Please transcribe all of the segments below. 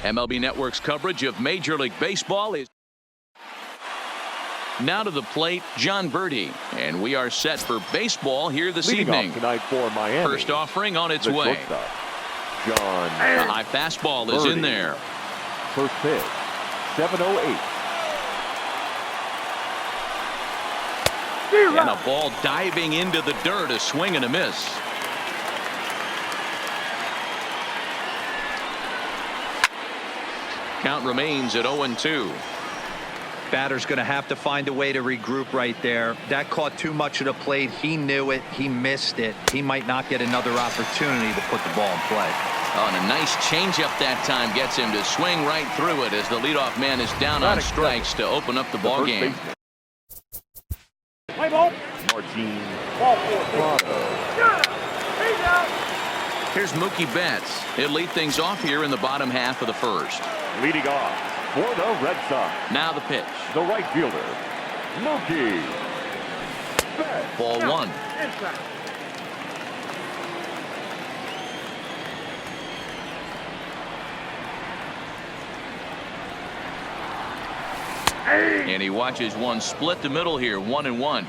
MLB Network's coverage of Major League Baseball is now to the plate, John Birdie, and we are set for baseball here this evening. Tonight for Miami. First offering on its way. John. A high fastball Birdie is in there. First pitch, 7:08. And a ball diving into the dirt, a swing and a miss. Count remains at 0-2. Batter's going to have to find a way to regroup right there. That caught too much of the plate. He knew it. He missed it. He might not get another opportunity to put the ball in play. Oh, and a nice changeup that time gets him to swing right through it as the leadoff man is down on strikes to open up the ball game. Play ball. Martin. Ball four. Here's Mookie Betts. He'll lead things off here in the bottom half of the first. Leading off for the Red Sox. Now the pitch. The right fielder, Mookie Betts. Ball one. And he watches one split the middle here, 1-1.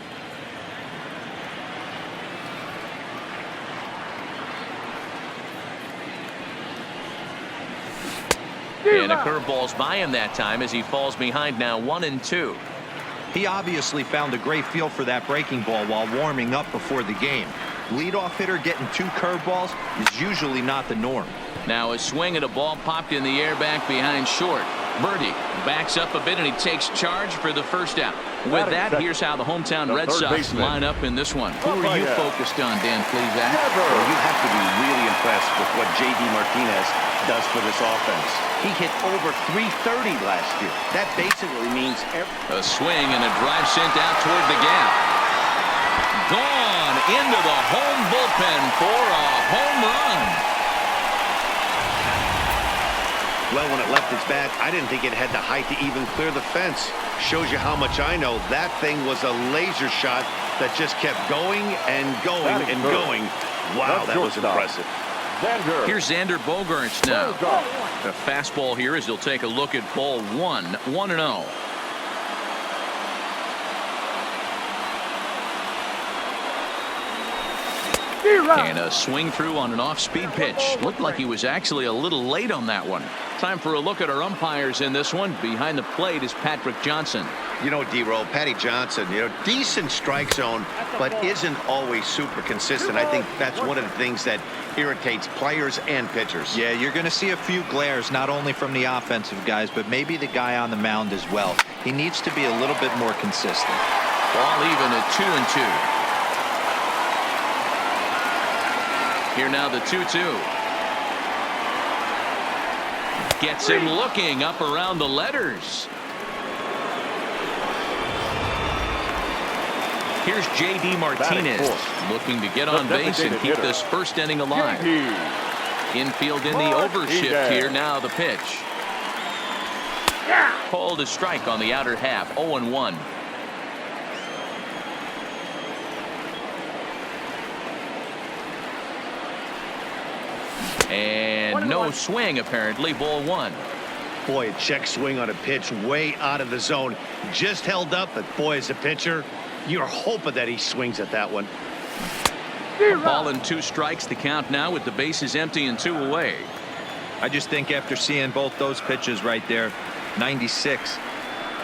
And a curveball's by him that time as he falls behind now 1-2. He obviously found a great feel for that breaking ball while warming up before the game. Leadoff hitter getting two curveballs is usually not the norm. Now a swing at a ball popped in the air back behind short. Birdie backs up a bit and he takes charge for the first out. With that, here's how the hometown Red Sox line up in this one. Who are you focused on, Dan Plesac? Well, you have to be really impressed with what J.D. Martinez does for this offense. He hit over .330 last year. That basically means a swing and a drive sent out toward the gap. Gone into the home bullpen for a home run. Well, when it left its bat, I didn't think it had the height to even clear the fence. Shows you how much I know. That thing was a laser shot that just kept going and going and going. Wow, that was impressive. Here's Xander Bogaerts now. A fastball here as he'll take a look at ball one. 1-0. And a swing through on an off-speed pitch. Looked like he was actually a little late on that one. Time for a look at our umpires in this one. Behind the plate is Patrick Johnson. You know, D-Roll, Patty Johnson, decent strike zone, but isn't always super consistent. I think that's one of the things that irritates players and pitchers. Yeah, you're going to see a few glares, not only from the offensive guys, but maybe the guy on the mound as well. He needs to be a little bit more consistent. Ball even at 2-2. Here now the 2-2. Gets him looking up around the letters. Here's J.D. Martinez looking to get on base and keep this first inning alive. Infield in the overshift here. Now the pitch. Called a strike on the outer half. 0-1. And no swing, apparently. Ball one. Boy, a check swing on a pitch way out of the zone. Just held up, but boy, as a pitcher, you're hoping that he swings at that one. Ball and 2 strikes. The count now with the bases empty and 2 away. I just think after seeing both those pitches right there, 96,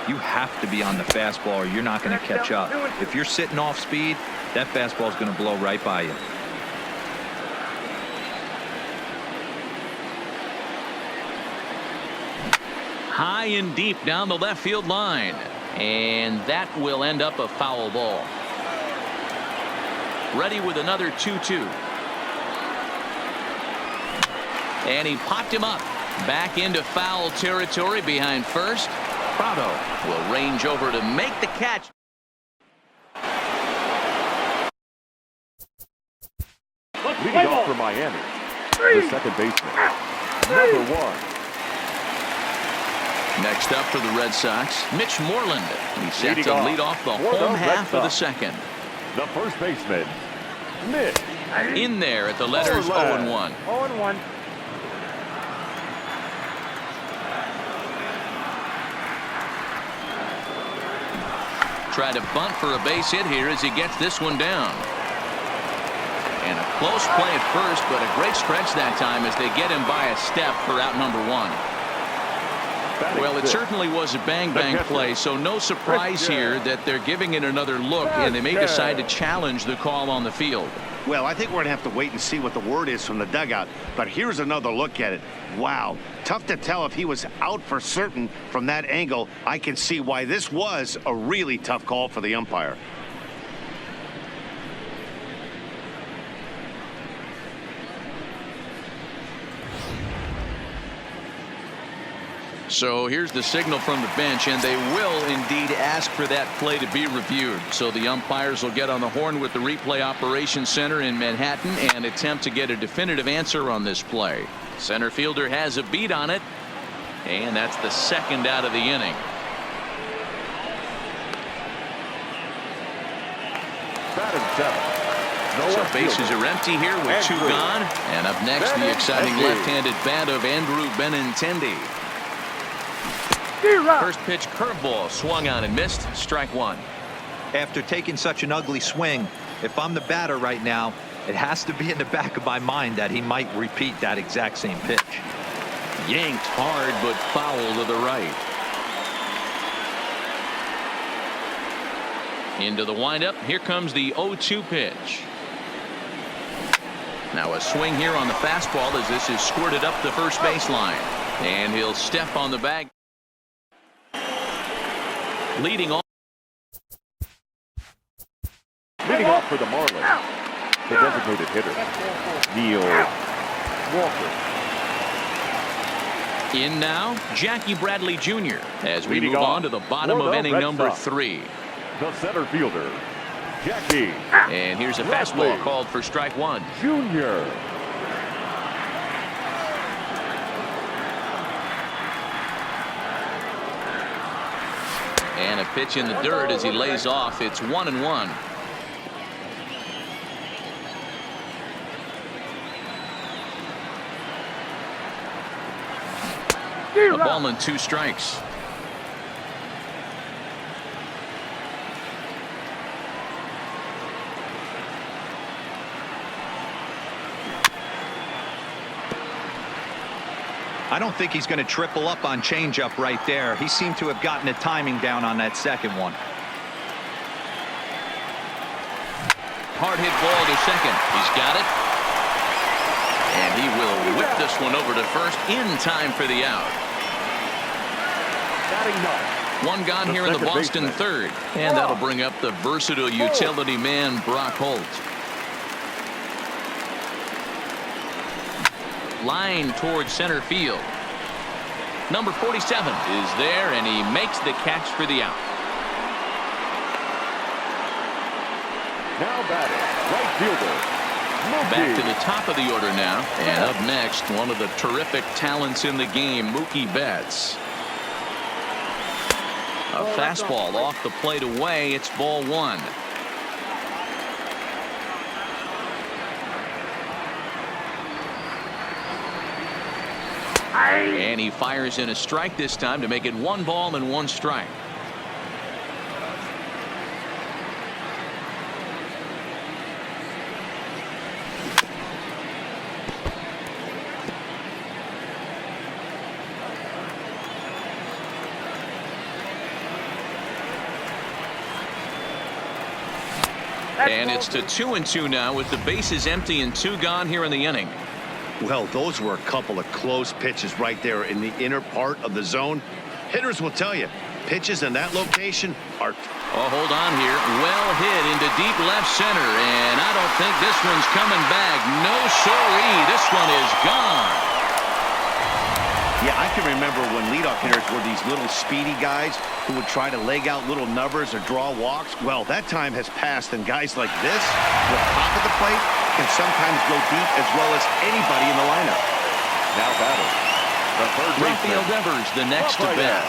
you have to be on the fastball or you're not going to catch up. If you're sitting off speed, that fastball is going to blow right by you. High and deep down the left field line. And that will end up a foul ball. Ready with another 2-2. And he popped him up. Back into foul territory behind first. Prado will range over to make the catch. Leading off for Miami, the second baseman, number 1. Next up for the Red Sox, Mitch Moreland. He's set to lead off the home half of the second. The first baseman, Mitch. In there at the letters 0-1. 0-1. try to bunt for a base hit here as he gets this one down. And a close play at first, but a great stretch that time as they get him by a step for out number one. Well, it certainly was a bang-bang play, so no surprise here that they're giving it another look, and they may decide to challenge the call on the field. Well, I think we're going to have to wait and see what the word is from the dugout, but here's another look at it. Wow, tough to tell if he was out for certain from that angle. I can see why this was a really tough call for the umpire. So here's the signal from the bench, and they will indeed ask for that play to be reviewed. So the umpires will get on the horn with the replay operations center in Manhattan and attempt to get a definitive answer on this play. Center fielder has a beat on it, and that's the second out of the inning. So bases are empty here with two gone, and up next the exciting left-handed bat of Andrew Benintendi. First pitch curveball swung on and missed. Strike one. After taking such an ugly swing, if I'm the batter right now, it has to be in the back of my mind that he might repeat that exact same pitch. Yanked hard but foul to the right. Into the windup. Here comes the 0-2 pitch. Now a swing here on the fastball as this is squirted up the first baseline. And he'll step on the bag. Leading off for the Marlins, the designated hitter, Neil Walker. In now, Jackie Bradley Jr. as we move on to the bottom of inning number 3. The center fielder, Jackie. And here's a fastball called for strike one. Jr. And a pitch in the dirt as he lays off. It's 1-1. A ball and 2 strikes. I don't think he's going to triple up on changeup right there. He seemed to have gotten the timing down on that second one. Hard hit ball to second. He's got it. And he will whip this one over to first in time for the out. One gone here in the Boston third. And that'll bring up the versatile utility man Brock Holt. Line towards center field. Number 47 is there, and he makes the catch for the out. Now batting, right fielder, Back to the top of the order now, and up next, one of the terrific talents in the game, Mookie Betts. A fastball off the plate away. It's ball one. And he fires in a strike this time to make it 1 ball and 1 strike. And it's to 2-2 now with the bases empty and 2 gone here in the inning. Well, those were a couple of close pitches right there in the inner part of the zone. Hitters will tell you, pitches in that location are... Oh, hold on here. Well hit into deep left center, and I don't think this one's coming back. No siree. This one is gone. Yeah, I can remember when leadoff hitters were these little speedy guys who would try to leg out little numbers or draw walks. Well, that time has passed, and guys like this, with top of the plate, can sometimes go deep as well as anybody in the lineup. Now batting, the third Rafael Devers, the next to bat.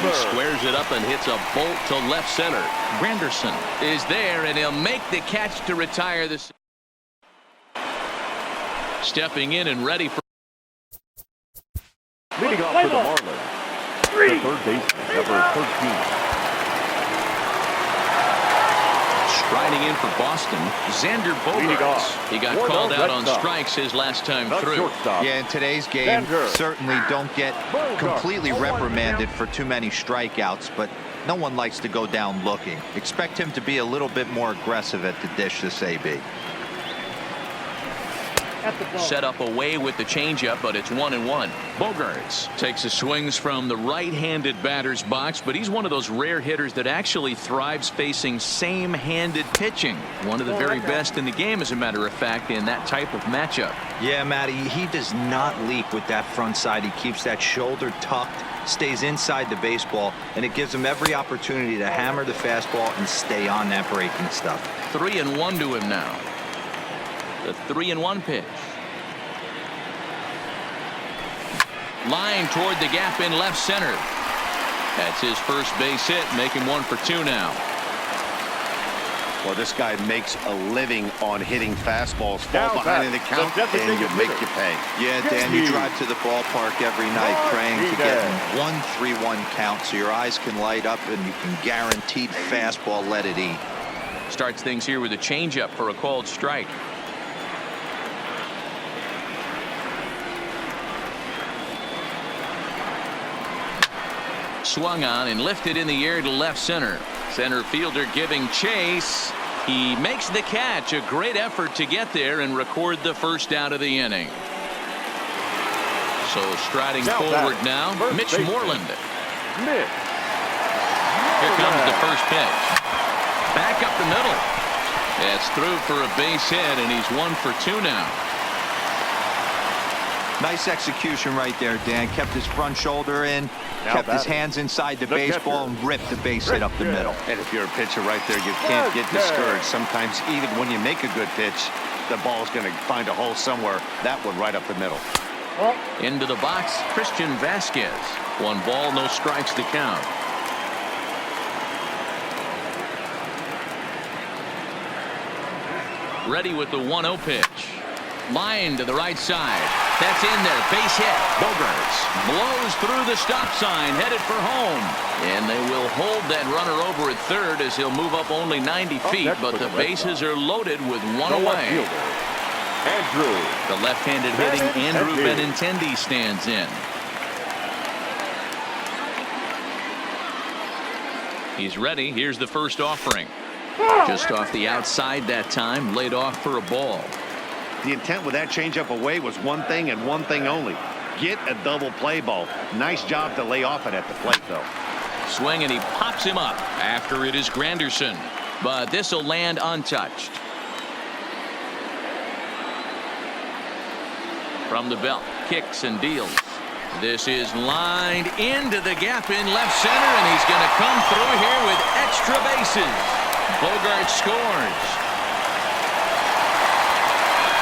He squares it up and hits a bolt to left center. Granderson is there, and he'll make the catch to retire this. Stepping in and ready for. Leading off for the Marlins, the third baseman, number 13, Riding in for Boston, Xander Bogaerts. He got called out on strikes his last time through. Yeah, in today's game, certainly don't get completely reprimanded for too many strikeouts, but no one likes to go down looking. Expect him to be a little bit more aggressive at the dish this AB. Set up away with the changeup, but it's 1-1. Bogaerts takes his swings from the right-handed batter's box, but he's one of those rare hitters that actually thrives facing same-handed pitching. One of the very best in the game, as a matter of fact, in that type of matchup. Yeah, Matty, he does not leap with that front side. He keeps that shoulder tucked, stays inside the baseball, and it gives him every opportunity to hammer the fastball and stay on that breaking stuff. 3-1 to him now. The 3-1 pitch. Line toward the gap in left center. That's his first base hit, making 1 for 2 now. Well, this guy makes a living on hitting fastballs. Fall behind in the count, and you make you pay. Yeah, Dan, you drive to the ballpark every night praying to get 1-3-1 count so your eyes can light up and you can guaranteed fastball let it eat. Starts things here with a changeup for a called strike. Swung on and lifted in the air to left center. Center fielder giving chase. He makes the catch. A great effort to get there and record the first out of the inning. So striding forward now, Mitch Moreland. Here comes the first pitch. Back up the middle. It's through for a base hit, and he's 1 for 2 now. Nice execution right there, Dan. Kept his front shoulder in, kept his hands inside the baseball, and ripped the base hit up the middle. And if you're a pitcher right there, you can't get discouraged. Sometimes even when you make a good pitch, the ball's going to find a hole somewhere. That one right up the middle. Into the box, Christian Vasquez. 1 ball, no strikes to count. Ready with the 1-0 pitch. Line to the right side. That's in there. Base hit. Bogaerts blows through the stop sign, headed for home. And they will hold that runner over at third as he'll move up only 90 feet, but the bases are loaded with 1 away. The left-handed hitting Andrew Benintendi stands in. He's ready. Here's the first offering. Just off the outside that time, laid off for a ball. The intent with that changeup away was one thing and one thing only. Get a double play ball. Nice job to lay off it at the plate, though. Swing, and he pops him up. After it is Granderson. But this will land untouched. From the belt, kicks and deals. This is lined into the gap in left center, and he's going to come through here with extra bases. Bogaerts scores.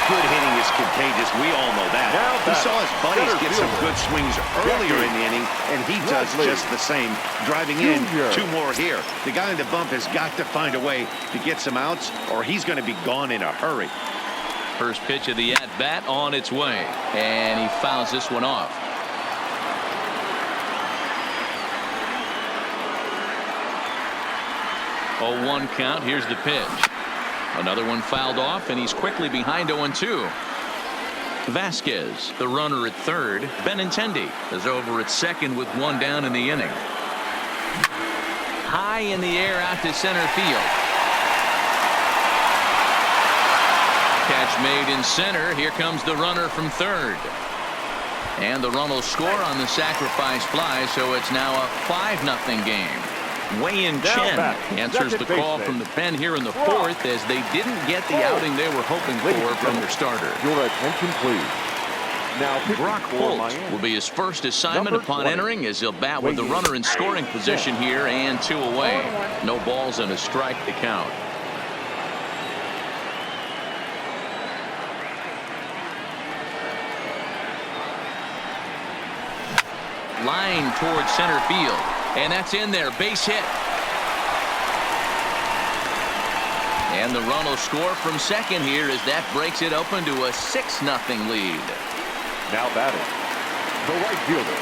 Good hitting is contagious. We all know that. We saw his buddies get some good swings earlier in the inning, and he does just the same, driving in 2 more here. The guy in the bump has got to find a way to get some outs, or he's going to be gone in a hurry. First pitch of the at-bat on its way, and he fouls this one off. Oh, 1 count. Here's the pitch. Another one fouled off, and he's quickly behind 0-2. Vasquez, the runner at third. Benintendi is over at second with 1 down in the inning. High in the air out to center field. Catch made in center. Here comes the runner from third. And the run will score on the sacrifice fly, so it's now a 5-0 game. Wei-Yin Chen answers the call from the pen here in the 4th as they didn't get the outing they were hoping for from their starter. Your attention, please. Now, Brock Holt will be his first assignment upon entering as he'll bat with the runner in scoring position here and 2 away. No balls and a strike to count. Line towards center field. And that's in there. Base hit. And the run will score from second here as that breaks it open to a 6-0 lead. Now batting, the right fielder.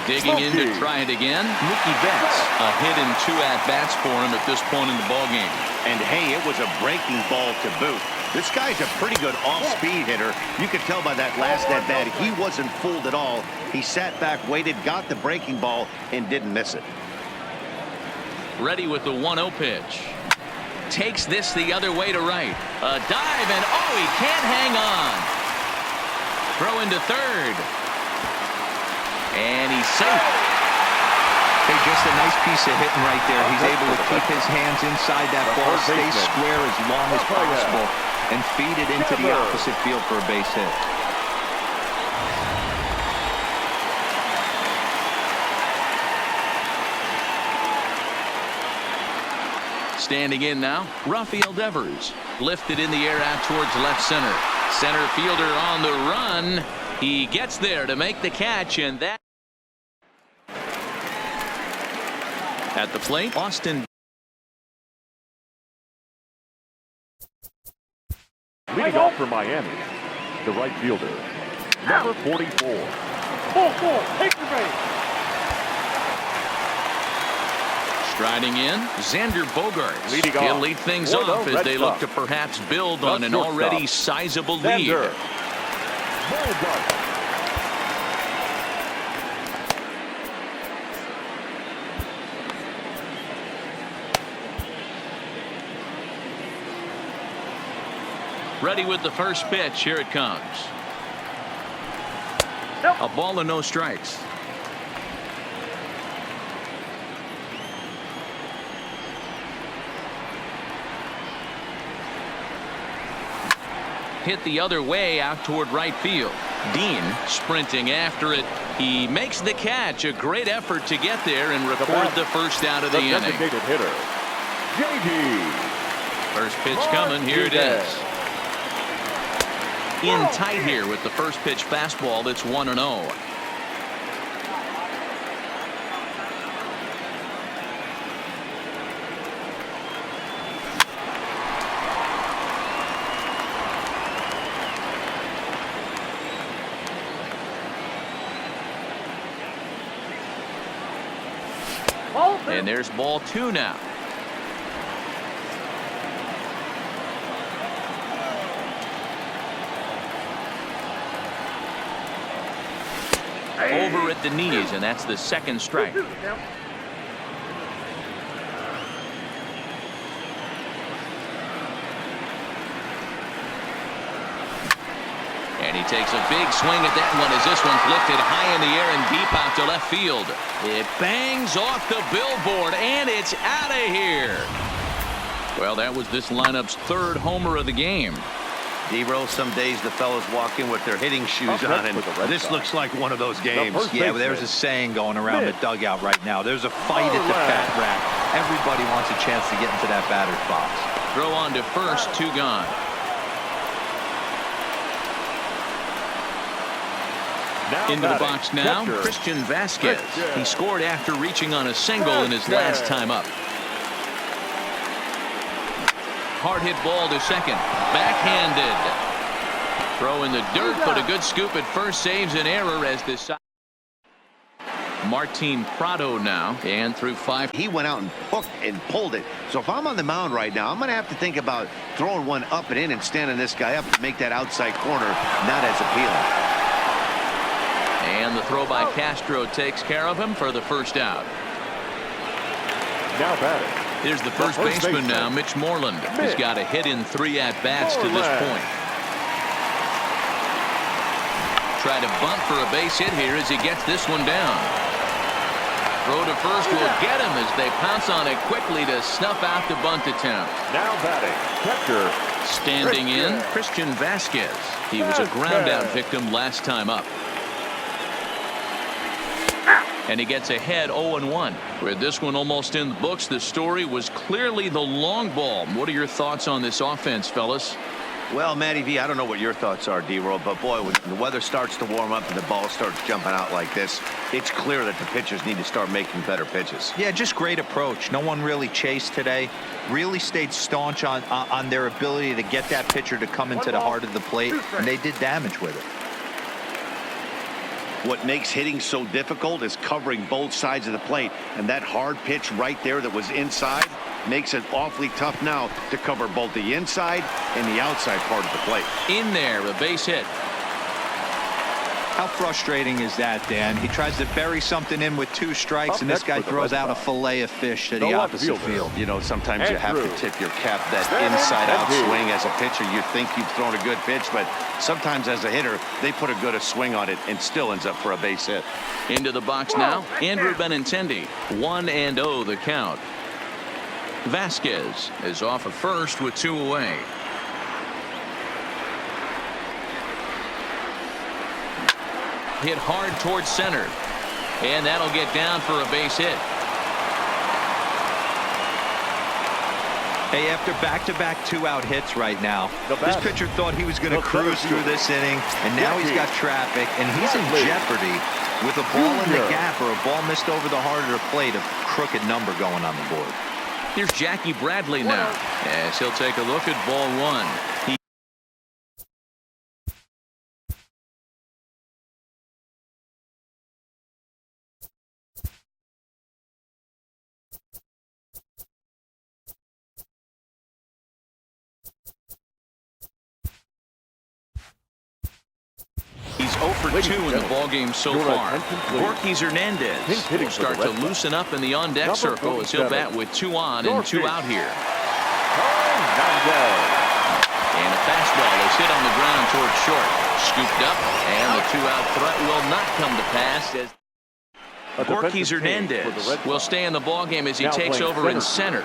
Digging in to try it again. Mookie Betts. A hit in 2 at-bats for him at this point in the ballgame. And hey, it was a breaking ball to boot. This guy's a pretty good off-speed hitter. You could tell by that last at-bat, he wasn't fooled at all. He sat back, waited, got the breaking ball, and didn't miss it. Ready with the 1-0 pitch. Takes this the other way to right. A dive, and oh, he can't hang on. Throw into third. And he's safe. Hey, just a nice piece of hitting right there. He's able to keep his hands inside that ball, stay square as long as possible, and feed it into the opposite field for a base hit. Standing in now, Rafael Devers. Lifted in the air out towards left center. Center fielder on the run. He gets there to make the catch, and that at the plate, Austin. Leading off for Miami, the right fielder, number 44. Take the base. Striding in, Xander Bogaerts. Leading He'll off lead things for the off as Red they look Sox. to perhaps build The on an shortstop, already sizable lead. Xander Bogaerts. Ready with the first pitch. Here it comes. A ball and no strikes. Hit the other way out toward right field. Dean sprinting after it. He makes the catch. A great effort to get there and record the first out of the inning. Designated hitter, JD. First pitch coming. Here it is. In tight here with the first pitch fastball. That's 1-0. And there's ball 2 now. Over at the knees, and that's the second strike. And he takes a big swing at that one as this one's lifted high in the air and deep out to left field. It bangs off the billboard, and it's out of here. Well, that was this lineup's third homer of the game. D-Roll, some days the fellas walk in with their hitting shoes on, and this looks like one of those games. Yeah, well, there's a saying going around the dugout right now. There's a fight at the bat rack. Everybody wants a chance to get into that batter's box. Throw on to first, 2 gone. Into the box now, Christian Vasquez. He scored after reaching on a single in his last time up. Hard hit ball to second. Backhanded. Throw in the dirt, but a good scoop at first saves an error as this. Martin Prado now, and through 5. He went out and hooked and pulled it. So if I'm on the mound right now, I'm going to have to think about throwing one up and in and standing this guy up to make that outside corner not as appealing. And the throw by Castro takes care of him for the first out. Now batting. Here's the first baseman now, Mitch Moreland. He's got a hit in 3 at-bats to this point. Try to bunt for a base hit here as he gets this one down. Throw to first will get him as they pounce on it quickly to snuff out the bunt attempt. Now batting, catcher. Standing in, Christian Vasquez. He was a ground-out victim last time up. And he gets ahead 0-1. With this one almost in the books, the story was clearly the long ball. What are your thoughts on this offense, fellas? Well, Matty V, I don't know what your thoughts are, D-Roll, but boy, when the weather starts to warm up and the ball starts jumping out like this, it's clear that the pitchers need to start making better pitches. Yeah, just great approach. No one really chased today. Really stayed staunch on their ability to get that pitcher to come into the heart of the plate, and they did damage with it. What makes hitting so difficult is covering both sides of the plate, and that hard pitch right there that was inside, makes it awfully tough now to cover both the inside and the outside part of the plate. In there, a base hit. How frustrating is that, Dan? He tries to bury something in with 2 strikes, and this guy throws out a fillet of fish to the opposite field. You know, sometimes you have to tip your cap that inside-out swing as a pitcher. You think you've thrown a good pitch, but sometimes as a hitter, they put a good swing on it and still ends up for a base hit. Into the box now, Andrew Benintendi. 1-0 the count. Vasquez is off of first with 2 away. Hit hard towards center, and that'll get down for a base hit. Hey, after back-to-back 2-out hits right now, this pitcher thought he was going to cruise through this inning, and now he's got traffic, and he's in jeopardy with a ball in the gap or a ball missed over the heart of the plate, a crooked number going on the board. Here's Jackie Bradley now, as he'll take a look at ball 1. He's 0 for 2 in the ballgame so far. Gorky Hernandez will start to loosen up in the on-deck circle as he'll bat with 2 on and 2 out here. And a fastball is hit on the ground towards short. Scooped up, and the 2-out threat will not come to pass as Gorky Hernandez will stay in the ballgame as he takes over in center.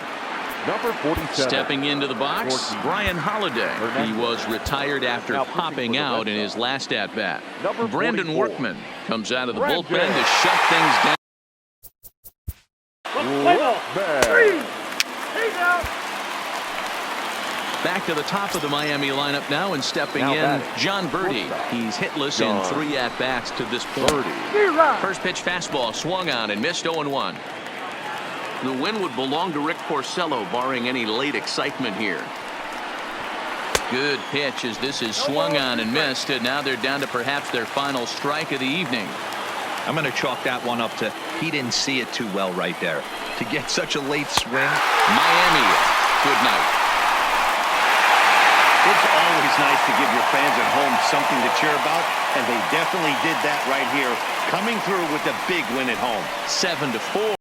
Number 47. Stepping into the box, Brian Holiday. He was retired after popping out in his last at-bat. Brandon Workman comes out of the bullpen to shut things down. Back to the top of the Miami lineup now, and stepping in, John Birdie. He's hitless in 3 at-bats to this point. First pitch fastball swung on and missed 0-1. The win would belong to Rick Porcello, barring any late excitement here. Good pitch as this is swung on and missed, and now they're down to perhaps their final strike of the evening. I'm going to chalk that one up to he didn't see it too well right there. To get such a late swing. Miami, good night. It's always nice to give your fans at home something to cheer about, and they definitely did that right here, coming through with a big win at home. 7-4.